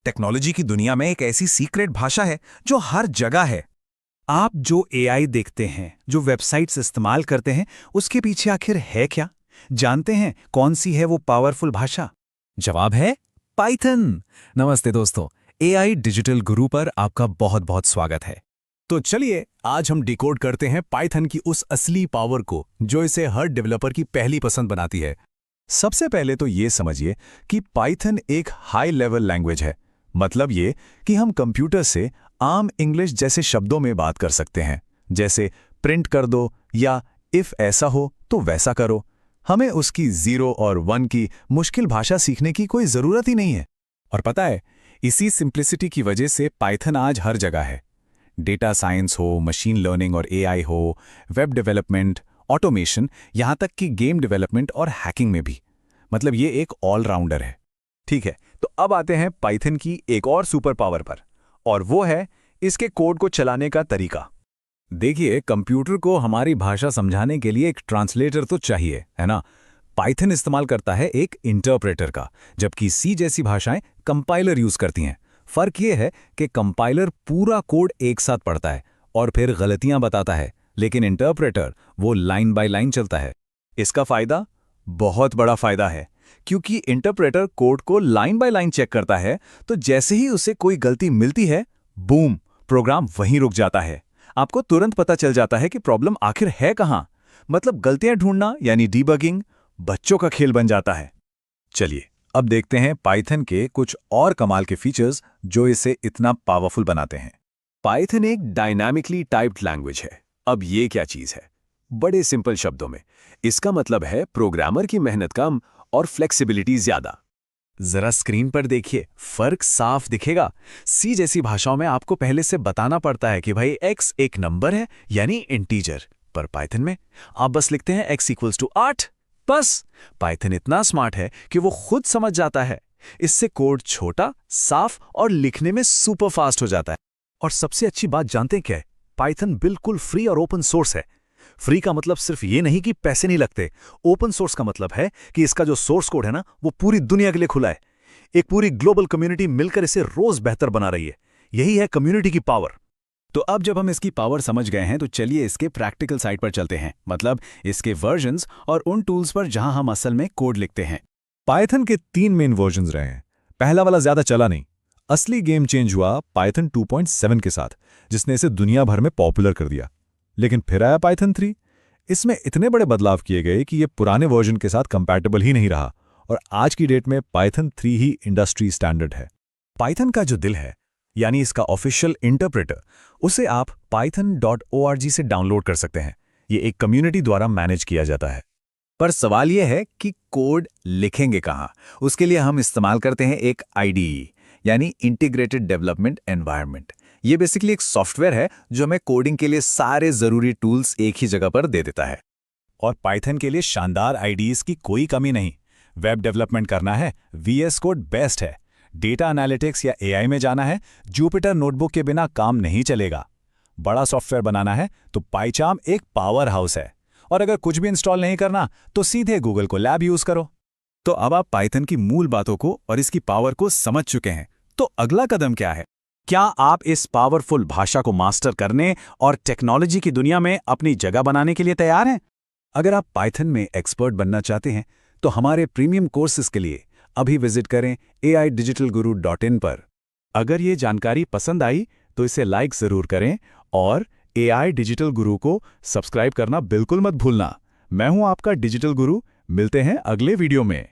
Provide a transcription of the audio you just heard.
Technology की दुनिया में एक ऐसी सीक्रेट भाषा है जो हर जगह है। आप जो एआई देखते हैं, जो वेबसाइट्स इस्तेमाल करते हैं, उसके पीछे आखिर है क्या? जानते हैं कौन सी है वो पावरफुल भाषा? जवाब है पाइथन। नमस्ते दोस्तों, एआई डिजिटल गुरु पर आपका बहुत बहुत स्वागत है। तो चलिए आज हम डिकोड करते हैं पाइथन की उस असली पावर को जो इसे हर डेवलपर की पहली पसंद बनाती है। सबसे पहले तो ये समझिए कि पाइथन एक हाई लेवल लैंग्वेज है। मतलब ये कि हम कंप्यूटर से आम इंग्लिश जैसे शब्दों में बात कर सकते हैं, जैसे प्रिंट कर दो या इफ ऐसा हो तो वैसा करो। हमें उसकी 0 और 1 की मुश्किल भाषा सीखने की कोई ज़रूरत ही नहीं है। और पता है, इसी सिंप्लिसिटी की वजह से पाइथन आज हर जगह है। डेटा साइंस हो, मशीन लर्निंग और एआई हो, वेब डेवलपमेंट, ऑटोमेशन, यहाँ तक कि गेम डेवलपमेंट और हैकिंग में भी। मतलब ये एक ऑलराउंडर है। ठीक है, तो अब आते हैं पाइथन की एक और सुपर पावर पर, और वो है इसके कोड को चलाने का तरीका। देखिए, कंप्यूटर को हमारी भाषा समझाने के लिए एक ट्रांसलेटर तो चाहिए, है ना? पाइथन इस्तेमाल करता है एक इंटरप्रेटर का, जबकि सी जैसी भाषाएं कंपाइलर यूज करती हैं। फर्क ये है कि कंपाइलर पूरा कोड एक साथ पढ़ता है और फिर गलतियां बताता है, लेकिन इंटरप्रेटर वो लाइन बाय लाइन चलता है। इसका फायदा, बहुत बड़ा फायदा है, क्योंकि इंटरप्रेटर कोड को लाइन बाय लाइन चेक करता है, तो जैसे ही उसे कोई गलती मिलती है, बूम, प्रोग्राम वहीं रुक जाता है। आपको तुरंत पता चल जाता है कि प्रॉब्लम आखिर है कहां। मतलब गलतियां ढूंढना यानी डीबगिंग बच्चों का खेल बन जाता है। चलिए अब देखते हैं पाइथन के कुछ और कमाल के फीचर्स जो इसे इतना पावरफुल बनाते हैं। पाइथन एक डायनामिकली टाइप्ड लैंग्वेज है। अब ये क्या चीज है? बड़े सिंपल शब्दों में इसका मतलब है प्रोग्रामर की मेहनत कम और फ्लेक्सिबिलिटी ज्यादा। जरा स्क्रीन पर देखिए, फर्क साफ दिखेगा। सी जैसी भाषाओं में आपको पहले से बताना पड़ता है कि भाई x एक नंबर है यानी इंटीजर, पर पाइथन में आप बस लिखते हैं x = 8। बस पाइथन इतना स्मार्ट है कि वो खुद समझ जाता है। इससे कोड छोटा, साफ और लिखने में सुपर फास्ट हो जाता है। और सबसे अच्छी बात जानते हैं क्या है? पाइथन बिल्कुल फ्री और ओपन सोर्स है। फ्री का मतलब सिर्फ ये नहीं कि पैसे नहीं लगते। ओपन सोर्स का मतलब है कि इसका जो सोर्स कोड है ना, वो पूरी दुनिया के लिए खुला है। एक पूरी ग्लोबल कम्युनिटी मिलकर इसे रोज बेहतर बना रही है। यही है कम्युनिटी की पावर। तो अब जब हम इसकी पावर समझ गए हैं, तो चलिए इसके प्रैक्टिकल साइड पर चलते हैं। मतलब इसके वर्जन्स और उन टूल्स पर जहां हम असल में कोड लिखते हैं। पाइथन के 3 मेन वर्जन्स रहे हैं। पहला वाला ज्यादा चला नहीं। असली गेम चेंज हुआ पाइथन 2.7 के साथ, जिसने इसे दुनिया भर में पॉपुलर कर दिया। लेकिन फिर आया पाइथन 3। इसमें इतने बड़े बदलाव किए गए कि ये पुराने वर्जन के साथ कंपैटिबल ही नहीं रहा, और आज की डेट में पाइथन 3 ही इंडस्ट्री स्टैंडर्ड है। पाइथन का जो दिल है, यानी इसका ऑफिशियल इंटरप्रेटर, उसे आप python.org से डाउनलोड कर सकते हैं। ये एक कम्युनिटी द्वारा मैनेज किया जाता है। पर सवाल यह है कि कोड लिखेंगे कहाँ? उसके लिए हम इस्तेमाल करते हैं एक IDE, यानी इंटीग्रेटेड डेवलपमेंट एनवायरनमेंट। ये बेसिकली एक सॉफ्टवेयर है जो हमें कोडिंग के लिए सारे जरूरी टूल्स एक ही जगह पर दे देता है। और पाइथन के लिए शानदार IDEs की कोई कमी नहीं। वेब डेवलपमेंट करना है, VS कोड बेस्ट है। डेटा एनालिटिक्स या AI में जाना है, जुपिटर नोटबुक के बिना काम नहीं चलेगा। बड़ा सॉफ्टवेयर बनाना है तो पाइचार्म एक पावर हाउस है। और अगर कुछ भी इंस्टॉल नहीं करना तो सीधे गूगल को लैब यूज करो। तो अब आप पाइथन की मूल बातों को और इसकी पावर को समझ चुके हैं। तो अगला कदम क्या है? क्या आप इस पावरफुल भाषा को मास्टर करने और टेक्नोलॉजी की दुनिया में अपनी जगह बनाने के लिए तैयार हैं? अगर आप पाइथन में एक्सपर्ट बनना चाहते हैं तो हमारे प्रीमियम कोर्सेज के लिए अभी विजिट करें aidigitalguru.in पर। अगर ये जानकारी पसंद आई तो इसे लाइक जरूर करें और AI डिजिटल गुरु को सब्सक्राइब करना बिल्कुल मत भूलना। मैं हूं आपका डिजिटल गुरु। मिलते हैं अगले वीडियो में।